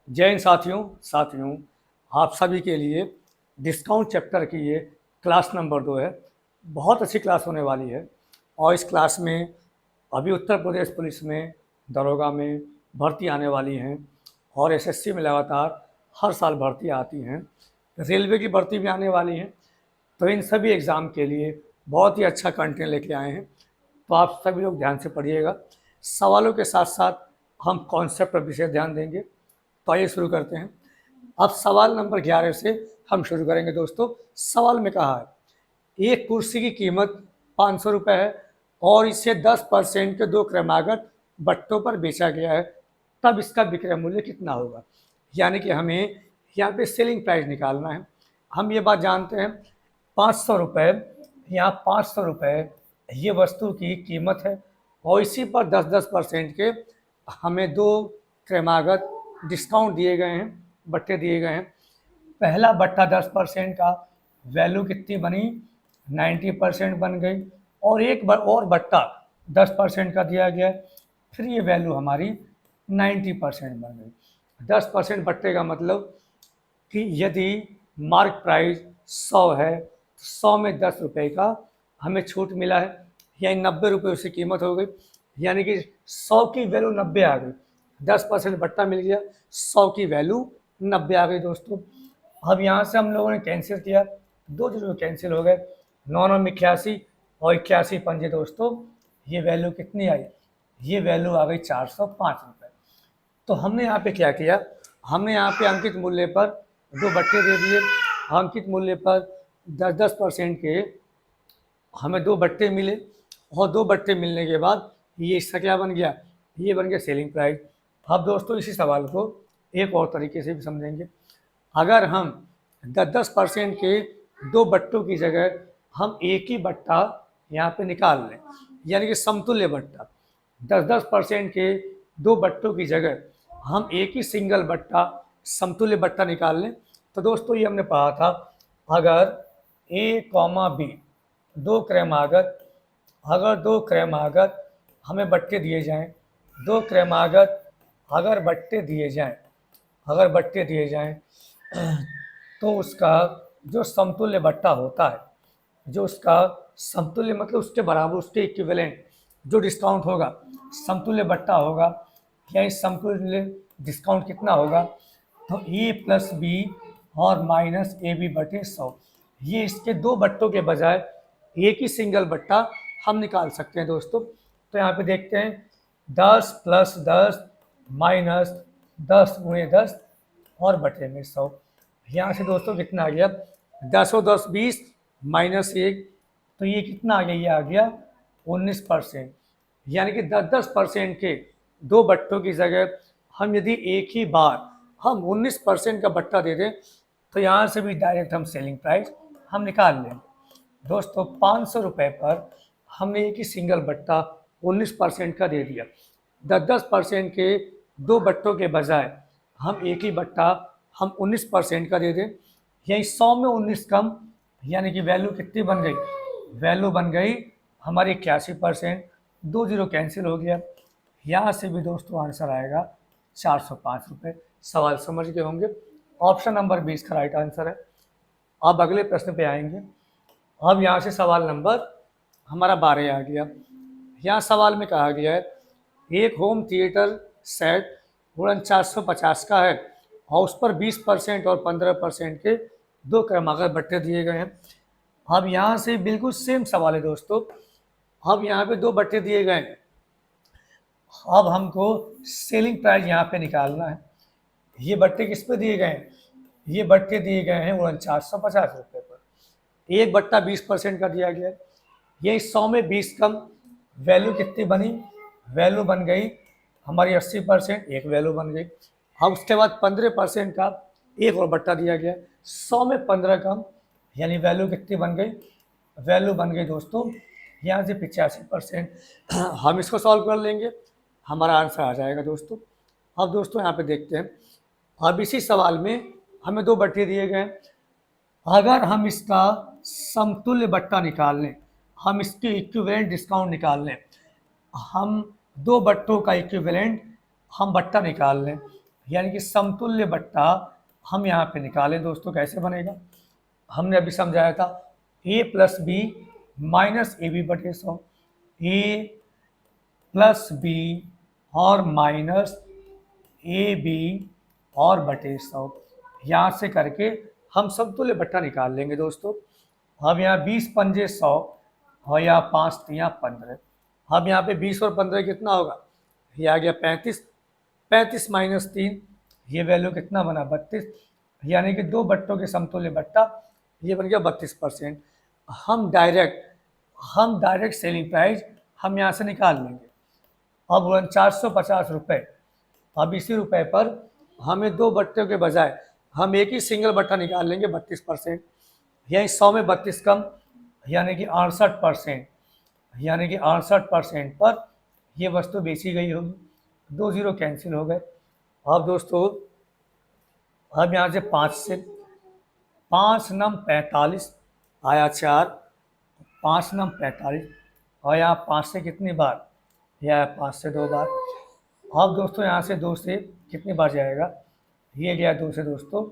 जय हिंद साथियों, आप सभी के लिए डिस्काउंट चैप्टर की ये क्लास नंबर 2 है। बहुत अच्छी क्लास होने वाली है और इस क्लास में अभी उत्तर प्रदेश पुलिस में दरोगा में भर्ती आने वाली हैं और एसएससी में लगातार हर साल भर्ती आती हैं। रेलवे की भर्ती भी आने वाली है। तो इन सभी एग्ज़ाम के लिए बहुत ही अच्छा कंटेंट लेके आए हैं। तो आप सभी लोग ध्यान से पढ़िएगा। सवालों के साथ साथ हम कॉन्सेप्ट पर विशेष ध्यान देंगे। तो आइए शुरू करते हैं। अब सवाल नंबर 11 से हम शुरू करेंगे दोस्तों। सवाल में कहा है एक कुर्सी की कीमत 500 रुपये है और इसे 10% के 2 क्रमागत बट्टों पर बेचा गया है, तब इसका विक्रय मूल्य कितना होगा। यानी कि हमें यहाँ पे सेलिंग प्राइस निकालना है। हम ये बात जानते हैं 500 रुपये, यहाँ 500 रुपये ये वस्तु की कीमत है और इसी पर 10% के हमें 2 क्रमागत डिस्काउंट दिए गए हैं, बट्टे दिए गए हैं। पहला बट्टा 10% का वैल्यू कितनी बनी, 90% बन गई और एक बार और बट्टा 10% का दिया गया, फिर ये वैल्यू हमारी 90% बन गई। 10% बट्टे का मतलब कि यदि मार्क प्राइस 100 है तो 100 में 10 रुपये का हमें छूट मिला है, यानी 90 रुपये उसकी कीमत हो गई, यानी कि 100 की वैल्यू 90 आ गई। 10% बट्टा मिल गया, 100 की वैल्यू 90 आ गई दोस्तों। अब यहाँ से हम लोगों ने कैंसिल किया, 2 जीरो कैंसिल हो गए, 9 81 और 81 पंजे दोस्तों, ये वैल्यू कितनी आई, ये वैल्यू आ गई 405 रुपये। तो हमने यहाँ पे क्या किया, हमने यहाँ पे अंकित मूल्य पर 2 बट्टे दे दिए। अंकित मूल्य पर 10% के हमें 2 बट्टे मिले और 2 बट्टे मिलने के बाद ये इसका क्या बन गया, ये बन गया सेलिंग प्राइस। अब दोस्तों इसी सवाल को एक और तरीके से भी समझेंगे। अगर हम 10% के 2 बट्टों की जगह हम एक ही बट्टा यहाँ पे निकाल लें, यानी कि समतुल्य बट्टा, 10% के 2 बट्टों की जगह हम एक ही सिंगल बट्टा समतुल्य बट्टा निकाल लें, तो दोस्तों ये हमने पढ़ा था, अगर ए कॉमा बी 2 क्रमागत, अगर 2 क्रमागत हमें बट्टे दिए जाएं, 2 क्रमागत अगर बट्टे दिए जाएं, अगर बट्टे दिए जाएं तो उसका जो समतुल्य बट्टा होता है, जो उसका समतुल्य मतलब उसके बराबर, उसके इक्विवेलेंट जो डिस्काउंट होगा, समतुल्य बट्टा होगा, या इस समतुल्य डिस्काउंट कितना होगा, तो ए प्लस बी और माइनस ए बी बटे 100। ये इसके 2 बट्टों के बजाय एक ही सिंगल बट्टा हम निकाल सकते हैं दोस्तों। तो यहाँ पे देखते हैं 10 + 10 माइनस 10 × 10 और बटे में 100। यहाँ से दोस्तों कितना आ गया, 10 और 10 20 माइनस 1, तो ये कितना आ गया, ये आ गया 19%। यानी कि 10% के 2 बट्टों की जगह हम यदि एक ही बार हम 19% का बट्टा दे दें, तो यहाँ से भी डायरेक्ट हम सेलिंग प्राइस हम निकाल लेंगे दोस्तों। 500 रुपये पर हमने एक ही सिंगल बट्टा 19% का दे दिया। 10% के 2 बट्टों के बजाय हम एक ही बट्टा हम 19% का दे दें, यही 100 में 19 कम, यानी कि वैल्यू कितनी बन गई, वैल्यू बन गई हमारी 81%। 2 जीरो कैंसिल हो गया, यहाँ से भी दोस्तों आंसर आएगा 405 रुपये। सवाल समझ गए होंगे, ऑप्शन नंबर 20 का राइट आंसर है। अब अगले प्रश्न पे आएंगे। अब यहाँ से सवाल नंबर हमारा 12 आ गया। यहाँ सवाल में कहा गया है एक होम थिएटर सेट 450 का है और उस पर 20% और 15% के 2 क्रमागत बट्टे दिए गए हैं। अब यहाँ से बिल्कुल सेम सवाल है दोस्तों। अब यहाँ पे 2 बट्टे दिए गए हैं, अब हमको सेलिंग प्राइस यहाँ पे निकालना है। ये बट्टे किस पे दिए गए हैं, ये बट्टे दिए गए हैं 450 रुपये पर। एक बट्टा 20% का दिया गया है, ये 100 में 20 कम, वैल्यू कितनी बनी, वैल्यू बन गई हमारी 80%, एक वैल्यू बन गई। अब उसके बाद 15% का एक और बट्टा दिया गया, 100 में 15 कम, यानी वैल्यू कितनी बन गई, वैल्यू बन गई दोस्तों यहाँ से 85%। हम इसको सॉल्व कर लेंगे, हमारा आंसर आ जाएगा दोस्तों। अब दोस्तों यहाँ पे देखते हैं, अब इसी सवाल में हमें 2 बट्टे दिए गए, अगर हम इसका समतुल्य बट्टा निकाल लें, हम इसकी इक्विवेलेंट डिस्काउंट निकाल लें, हम 2 बट्टों का इक्विवेलेंट हम बट्टा निकाल लें, यानी कि समतुल्य बट्टा हम यहाँ पे निकालें दोस्तों, कैसे बनेगा? हमने अभी समझाया था a plus B minus A B बटे 100, ए प्लस बी और माइनस ए बी और बटे 100, यहाँ से करके हम समतुल्य बट्टा निकाल लेंगे दोस्तों। अब यहाँ 20 पंजे 100 और यहाँ 5 तियाँ 15। अब यहाँ पे 20 और 15 कितना होगा? ये आ गया 35, 35 माइनस 3, ये वैल्यू कितना बना? 32, यानी कि दो बट्टों के समतुल्य बट्टा ये बन गया 32%। हम डायरेक्ट सेलिंग प्राइस हम यहाँ से निकाल लेंगे। अब 450 रुपये, अब इसी रुपए पर हमें दो बट्टों के बजाय हम एक ही सिंगल बट्टा निकाल लेंगे 32%, यानी 100 में 32 कम, यानी कि 68%, यानी कि 68% पर ये वस्तु बेची गई होगी। 2 जीरो कैंसिल हो गए। अब दोस्तों अब यहाँ से 5 नम 45 आया 4, 5 नम 45 और यहाँ 5 से कितनी बार? यह 5 से 2 बार। अब दोस्तों यहाँ से 2 से कितनी बार जाएगा? ये गया 2 से दोस्तों,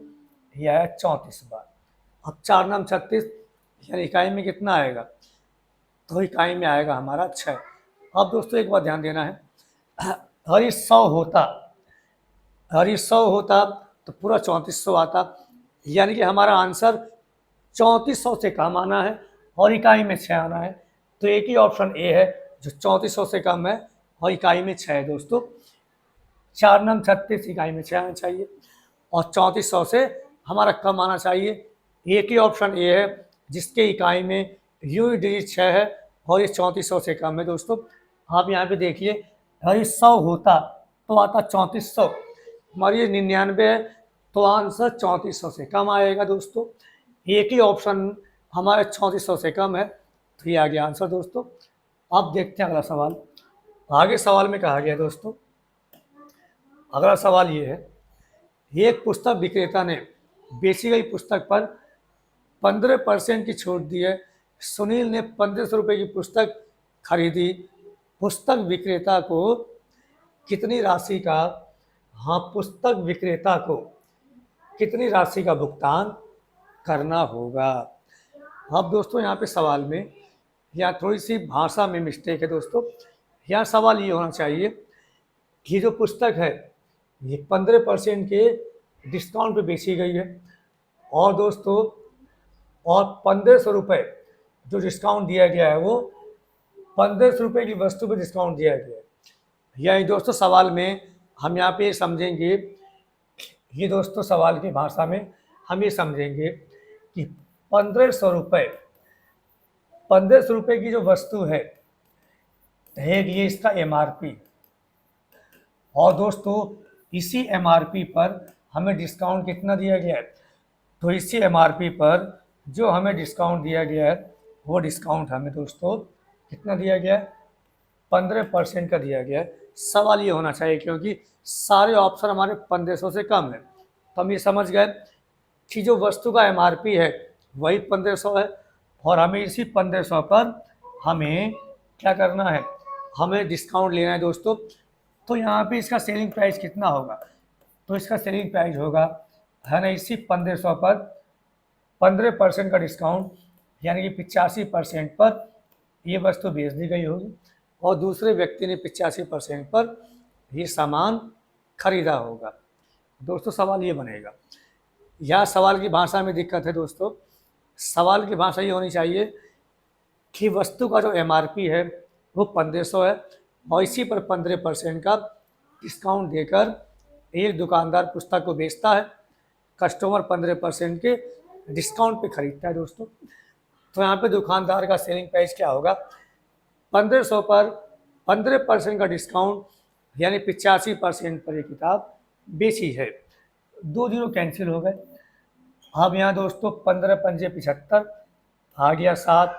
ये आया 34 बार। अब 4 नम 36, यानी इकाई में कितना आएगा? तो इकाई में आएगा हमारा 6। अब दोस्तों एक बात ध्यान देना है, अगर ये 100 होता तो पूरा 3400 आता, यानी कि हमारा आंसर 3400 से कम आना है और इकाई में 6 आना है। तो एक ही ऑप्शन ए है जो 3400 से कम है और इकाई में 6 है दोस्तों। 4 नम 36 इकाई में 6 आना चाहिए और 3400 से हमारा कम आना चाहिए। एक ही ऑप्शन ए है जिसके इकाई में यूनिट डिजिट 6 है और ये 3400 से कम है दोस्तों। आप यहाँ पे देखिए, अगर 100 होता तो आता 3400, हमारी ये 99 है तो आंसर 3400 से कम आएगा दोस्तों। एक ही ऑप्शन हमारे 3400 से कम है, तो ये आ गया आंसर दोस्तों। अब देखते हैं अगला सवाल। आगे सवाल में कहा गया दोस्तों, अगला सवाल ये है, एक पुस्तक विक्रेता ने बेची गई पुस्तक पर 15% की छूट दी है। सुनील ने 1500 रुपये की पुस्तक खरीदी। पुस्तक विक्रेता को कितनी राशि का पुस्तक विक्रेता को कितनी राशि का भुगतान करना होगा? अब दोस्तों यहाँ पे सवाल में यहाँ थोड़ी सी भाषा में मिस्टेक है दोस्तों। यहाँ सवाल ये होना चाहिए कि जो पुस्तक है ये 15% के डिस्काउंट पे बेची गई है और दोस्तों और 1500 रुपये जो डिस्काउंट दिया गया है वो 1500 रुपये की वस्तु पे डिस्काउंट दिया गया है। यानी दोस्तों सवाल में हम यहाँ पे समझेंगे, ये दोस्तों सवाल की भाषा में हम ये समझेंगे कि 1500 रुपये की जो वस्तु है ये इसका एमआरपी, और दोस्तों इसी एमआरपी पर हमें डिस्काउंट कितना दिया गया है? तो इसी एमआरपी पर जो हमें डिस्काउंट दिया गया है वो डिस्काउंट हमें दोस्तों कितना दिया गया है? 15% का दिया गया है। सवाल ये होना चाहिए क्योंकि सारे ऑप्शन हमारे 1500 से कम है, तो हम ये समझ गए कि जो वस्तु का एमआरपी है वही 1500 है और हमें इसी 1500 पर हमें क्या करना है? हमें डिस्काउंट लेना है दोस्तों। तो यहाँ पे इसका सेलिंग प्राइस कितना होगा? तो इसका सेलिंग प्राइस होगा है ना, इसी 1500 पर 15% का डिस्काउंट, यानी कि 85% पर ये वस्तु बेच दी गई होगी और दूसरे व्यक्ति ने 85% पर ये सामान खरीदा होगा। दोस्तों सवाल ये बनेगा, यह सवाल की भाषा में दिक्कत है दोस्तों। सवाल की भाषा ये होनी चाहिए कि वस्तु का जो एमआरपी है वो 1500 है और इसी पर 15% का डिस्काउंट देकर एक दुकानदार पुस्तक को बेचता है, कस्टमर 15% के डिस्काउंट पे खरीदता है दोस्तों। तो यहाँ पे दुकानदार का सेलिंग प्राइस क्या होगा? 1500 पर 15% का डिस्काउंट, यानी 85% पर ये किताब बेची है। 2 जीरो कैंसिल हो गए। अब यहाँ दोस्तों 15 पंजे 75 आ गया 7,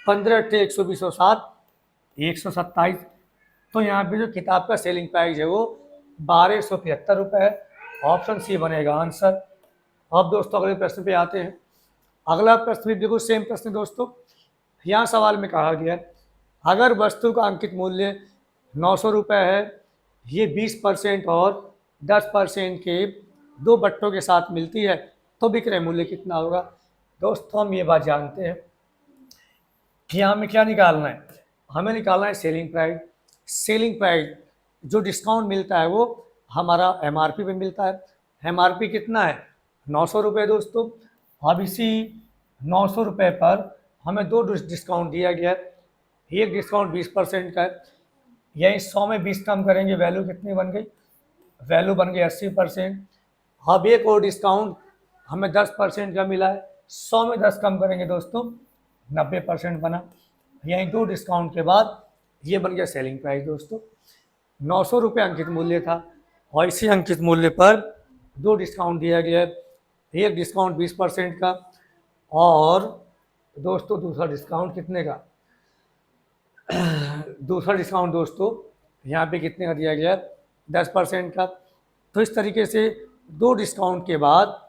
15 अट्ठे 120 और 7 127। तो यहाँ पे जो किताब का सेलिंग प्राइस है वो 1275 रुपये है। ऑप्शन सी बनेगा आंसर। अब दोस्तों अगले प्रश्न पे आते हैं। अगला प्रश्न भी बिल्कुल सेम प्रश्न दोस्तों। यहाँ सवाल में कहा गया है, अगर वस्तु का अंकित मूल्य 900 रुपये है, ये 20% और 10% के दो बट्टों के साथ मिलती है तो विक्रय मूल्य कितना होगा। दोस्तों हम ये बात जानते हैं कि हमें क्या निकालना है, हमें निकालना है सेलिंग प्राइस। सेलिंग प्राइस जो डिस्काउंट मिलता है वो हमारा एमआरपी पे मिलता है। एमआरपी कितना है, 900 रुपये दोस्तों। अब इसी 900 रुपये पर हमें दो डिस्काउंट दिया गया है। एक डिस्काउंट 20% का है, यही 100 में 20 कम करेंगे वैल्यू कितनी बन गई, वैल्यू बन गई 80%। अब एक और डिस्काउंट हमें 10% का मिला है, 100 में 10 कम करेंगे दोस्तों 90% बना। यहीं दो डिस्काउंट के बाद ये बन गया सेलिंग प्राइस दोस्तों। 900 रुपये अंकित मूल्य था और इसी अंकित मूल्य पर दो डिस्काउंट दिया गया है, एक डिस्काउंट 20% का और दोस्तों दूसरा डिस्काउंट कितने का, दूसरा डिस्काउंट दोस्तों यहाँ पे कितने का दिया गया है, 10% का। तो इस तरीके से दो डिस्काउंट के बाद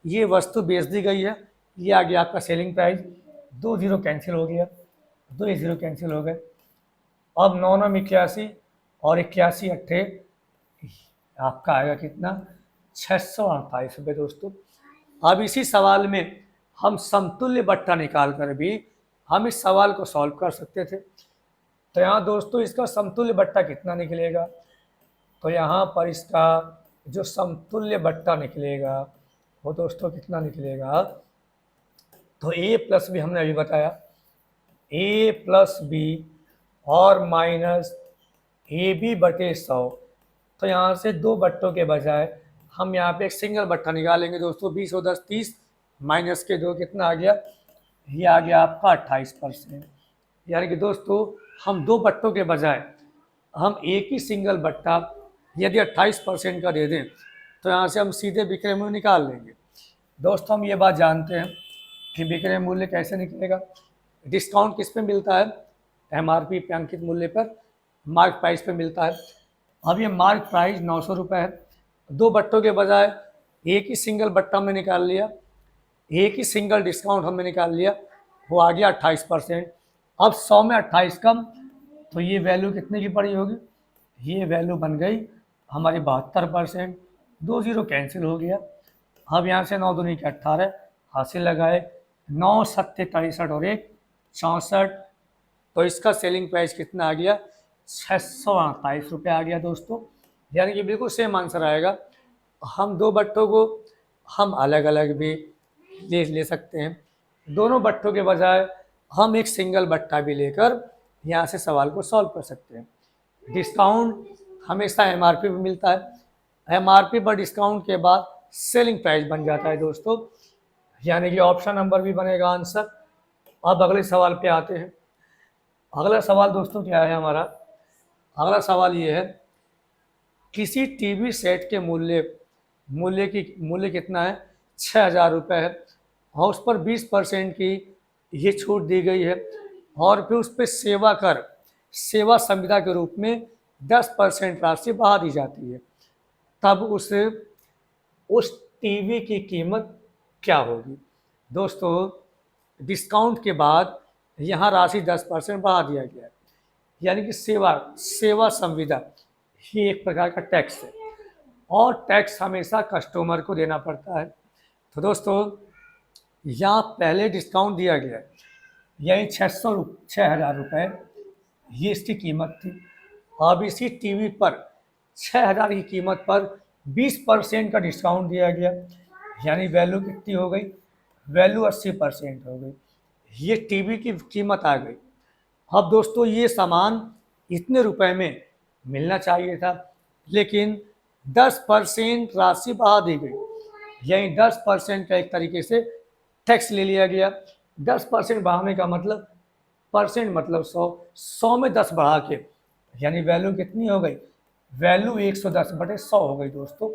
ये वस्तु बेच दी गई है। ये आ गया आपका सेलिंग प्राइस। 2 जीरो कैंसिल हो गया, 2 जीरो कैंसिल हो गए। अब 9 9 81 और 81 अट्ठे आपका आएगा कितना, 628 रुपये दोस्तों। अब इसी सवाल में हम समतुल्य बट्टा निकाल कर भी हम इस सवाल को सॉल्व कर सकते थे। तो यहाँ दोस्तों इसका समतुल्य बट्टा कितना निकलेगा, तो यहाँ पर इसका जो समतुल्य बट्टा निकलेगा वो दोस्तों कितना निकलेगा, तो a प्लस बी हमने अभी बताया, a प्लस बी और माइनस ए बी बटे 100। तो यहाँ से दो बट्टों के बजाय हम यहाँ पे एक सिंगल बट्टा निकालेंगे दोस्तों। 20 और 10 30 माइनस के दो कितना आ गया, ये आ गया आपका 28%। यानी कि दोस्तों हम दो बट्टों के बजाय हम एक ही सिंगल बट्टा यदि 28% का दे दें तो यहाँ से हम सीधे विक्रय मूल्य निकाल लेंगे। दोस्तों हम ये बात जानते हैं कि विक्रय मूल्य कैसे निकलेगा, डिस्काउंट किस पे मिलता है, एमआरपी पे अंकित मूल्य पर, मार्क प्राइस पे मिलता है। अब ये मार्क प्राइस 900 रुपये है, दो बट्टों के बजाय एक ही सिंगल बट्टा हमने निकाल लिया, एक ही सिंगल डिस्काउंट हमने निकाल लिया, वो आ गया 28%। अब 100 में 28 कम, तो ये वैल्यू कितने की पड़ी होगी, ये वैल्यू बन गई हमारी 72%। 2 जीरो कैंसिल हो गया। अब यहाँ से 9 दूनी के 18 हासिल लगाए, 9 सत्ते 63 और 1 64। तो इसका सेलिंग प्राइस कितना आ गया, 628 रुपये आ गया दोस्तों। यानी कि बिल्कुल सेम आंसर आएगा। हम दो बट्टों को हम अलग अलग भी ले सकते हैं, दोनों बट्टों के बजाय हम एक सिंगल बट्टा भी लेकर यहाँ से सवाल को सॉल्व कर सकते हैं। डिस्काउंट हमेशा एमआरपी पे मिलता है, एमआरपी पर डिस्काउंट के बाद सेलिंग प्राइस बन जाता है दोस्तों। यानी कि ऑप्शन नंबर भी बनेगा आंसर। अब अगले सवाल पे आते हैं। अगला सवाल दोस्तों क्या है हमारा, अगला सवाल ये है, किसी टीवी सेट के मूल्य कितना है, 6000 रुपये है और उस पर 20% की ये छूट दी गई है और फिर उस पर सेवा संविदा के रूप में 10% राशि बढ़ा दी जाती है। तब उस टीवी की कीमत क्या होगी। दोस्तों डिस्काउंट के बाद यहाँ राशि 10% बढ़ा दिया गया है। यानी कि सेवा संविदा ये एक प्रकार का टैक्स है और टैक्स हमेशा कस्टमर को देना पड़ता है। तो दोस्तों यहाँ पहले डिस्काउंट दिया गया है, यही 6,000 रुपये ये इसकी कीमत थी। अब इसी टीवी पर 6,000 की कीमत पर 20% का डिस्काउंट दिया गया, यानी वैल्यू कितनी हो गई, वैल्यू 80% हो गई। ये टीवी की कीमत आ गई। अब दोस्तों ये सामान इतने रुपए में मिलना चाहिए था, लेकिन 10% राशि बढ़ा दी गई, यानी 10% का एक तरीके से टैक्स ले लिया गया। 10% बढ़ाने का मतलब, परसेंट मतलब 100 में 10 बढ़ा के, यानी वैल्यू कितनी हो गई, वैल्यू 110/100 हो गई दोस्तों।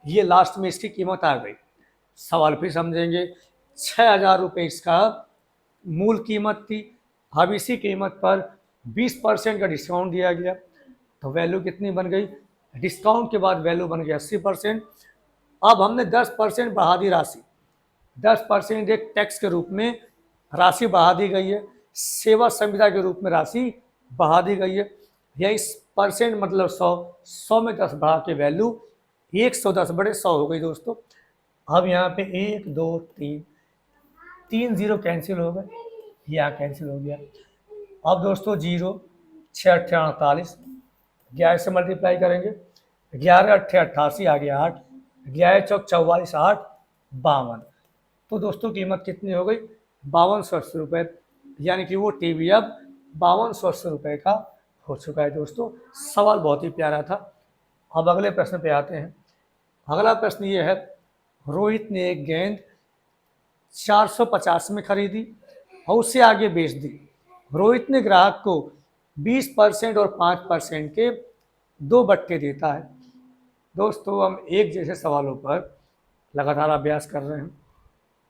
ये लास्ट में इसकी कीमत आ गई। सवाल फिर समझेंगे। 6,000 रुपये इसका मूल कीमत थी, अब इसी कीमत पर 20% का डिस्काउंट दिया गया तो वैल्यू कितनी बन गई, डिस्काउंट के बाद वैल्यू बन गई 80%। अब हमने 10% बढ़ा दी राशि, 10% एक टैक्स के रूप में राशि बढ़ा दी गई है, सेवा संविदा के रूप में राशि बढ़ा दी गई है। यही परसेंट मतलब 100 में 10 बढ़ा के वैल्यू 110/100 हो गई दोस्तों। अब यहाँ पे 1 2 3, 3 0 कैंसिल हो गए, यहाँ कैंसिल हो गया। अब दोस्तों 0 6 8 48, 11 से मल्टीप्लाई करेंगे, 11 8 88 आ गया 8, 11 चौक 44 8 52। तो दोस्तों कीमत कितनी हो गई? 5280 रुपये, यानी कि वो टीवी अब 5280 रुपये का हो चुका है दोस्तों। सवाल बहुत ही प्यारा था। अब अगले प्रश्न पे आते हैं। अगला प्रश्न ये है, रोहित ने एक गेंद 450 में खरीदी और उसे आगे बेच दी। रोहित ने ग्राहक को 20% और 5% के 2 बट्टे देता है। दोस्तों हम एक जैसे सवालों पर लगातार अभ्यास कर रहे हैं।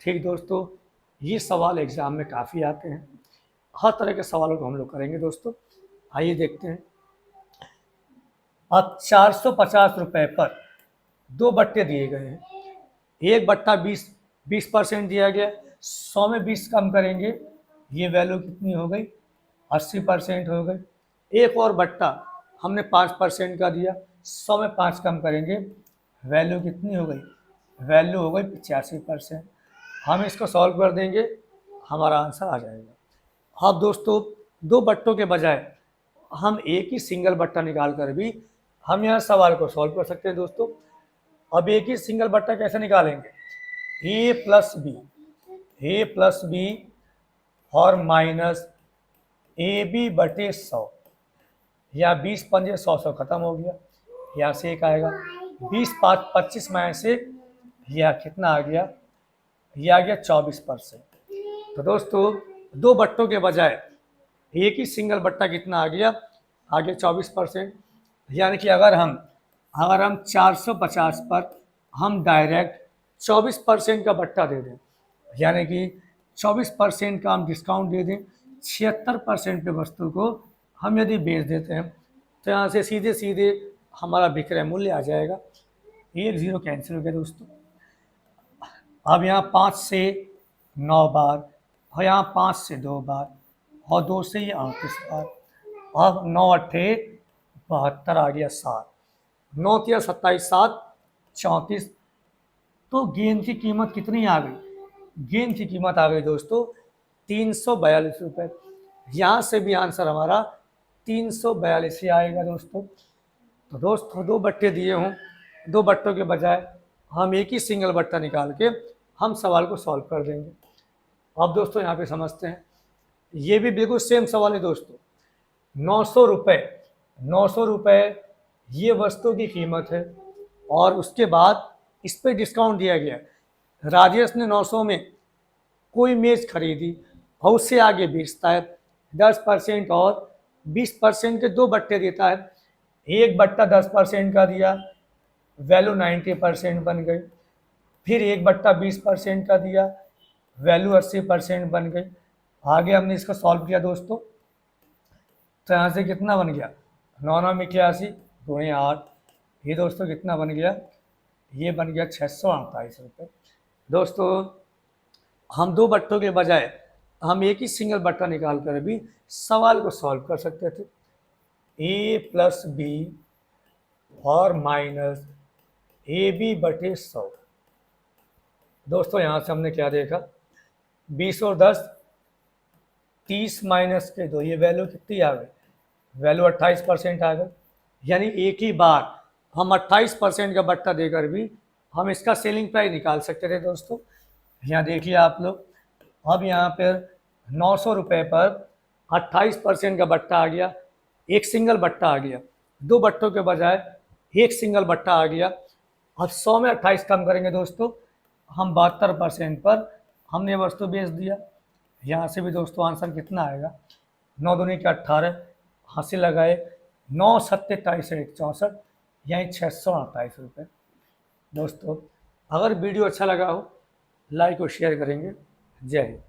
ठीक दोस्तों, ये सवाल एग्जाम में काफ़ी आते हैं। हर तरह के सवालों को हम लोग करेंगे दोस्तों। आइए देखते हैं। अब 450 रुपये पर 2 बट्टे दिए गए हैं। एक बट्टा 20% दिया गया, 100 में 20 कम करेंगे, ये वैल्यू कितनी हो गई? 80% हो गई। एक और बट्टा हमने 5% का दिया, 100 में 5 कम करेंगे, वैल्यू कितनी हो गई? वैल्यू हो गई 85%। हम इसको सॉल्व कर देंगे, हमारा आंसर आ जाएगा। अब दोस्तों 2 बट्टों के बजाय हम एक ही सिंगल बट्टा निकाल कर भी हम यहाँ सवाल को सॉल्व कर सकते हैं दोस्तों। अब एक ही सिंगल बट्टा कैसे निकालेंगे? a प्लस बी और माइनस AB/100, या 20 पंजे 100 खत्म हो गया, यहाँ से एक आएगा, 20 5 25 माइनस 1, यह कितना आ गया? यह आ गया 24%। तो दोस्तों 2 बट्टों के बजाय एक ही सिंगल बट्टा कितना आ गया? आ गया 24%। यानी कि अगर हम 450 पर हम डायरेक्ट 24% का बट्टा दे दें, यानी कि 24% का हम डिस्काउंट दे दें, 76% पे वस्तु को हम यदि बेच देते हैं, तो यहाँ से सीधे सीधे हमारा विक्रय मूल्य आ जाएगा। 1 0 कैंसिल हो गया दोस्तों। अब यहाँ 5 से 9 बार और यहाँ 5 से 2 बार और 2 से ये 38 बार। अब 9 8 72 आ गया 7, 9 3 27 7 34। तो गेंद की कीमत कितनी आ गई? गेंद की कीमत आ गई दोस्तों 342 रुपये। यहाँ से भी आंसर हमारा 342 ही आएगा दोस्तों। तो दोस्तों 2 बट्टे दिए हों, 2 बट्टों के बजाय हम एक ही सिंगल बट्टा निकाल के हम सवाल को सॉल्व कर देंगे। अब दोस्तों यहाँ पे समझते हैं, ये भी बिल्कुल सेम सवाल है दोस्तों। 900 रुपये ये वस्तु की कीमत है और उसके बाद इस पर डिस्काउंट दिया गया। राजेश ने 900 में कोई मेज खरीदी और उससे आगे बेचता है, 10% और 20% के 2 बट्टे देता है। एक बट्टा 10% का दिया, वैल्यू 90% बन गई। फिर एक बट्टा 20% का दिया, वैल्यू 80% बन गई। आगे हमने इसको सॉल्व किया दोस्तों, तो यहाँ से कितना बन गया? 9 9 81 दूनी 8, ये दोस्तों कितना बन गया? ये बन गया 648 रुपये। दोस्तों हम 2 बट्टों के बजाय हम एक ही सिंगल बट्टा निकाल कर भी सवाल को सॉल्व कर सकते थे। a प्लस बी और माइनस AB/100। दोस्तों यहाँ से हमने क्या देखा? 20 और 10 30 माइनस के 2, ये वैल्यू कितनी आ गई? वैल्यू 28% आ गई। यानी एक ही बार हम 28% का बट्टा देकर भी हम इसका सेलिंग प्राइस निकाल सकते थे दोस्तों। यहाँ देखिए आप लोग, अब यहाँ पर 900 रुपये पर 28% का बट्टा आ गया, एक सिंगल बट्टा आ गया। 2 बट्टों के बजाय एक सिंगल बट्टा आ गया। अब 100 में 28 कम करेंगे दोस्तों, हम 72% पर हमने वस्तु बेच दिया। यहाँ से भी दोस्तों आंसर कितना आएगा? 9 दूनी के 18, हासिल लगाए 9 7 23 164, यानी 628 रुपये। दोस्तों अगर वीडियो अच्छा लगा हो लाइक और शेयर करेंगे। जय हिंद।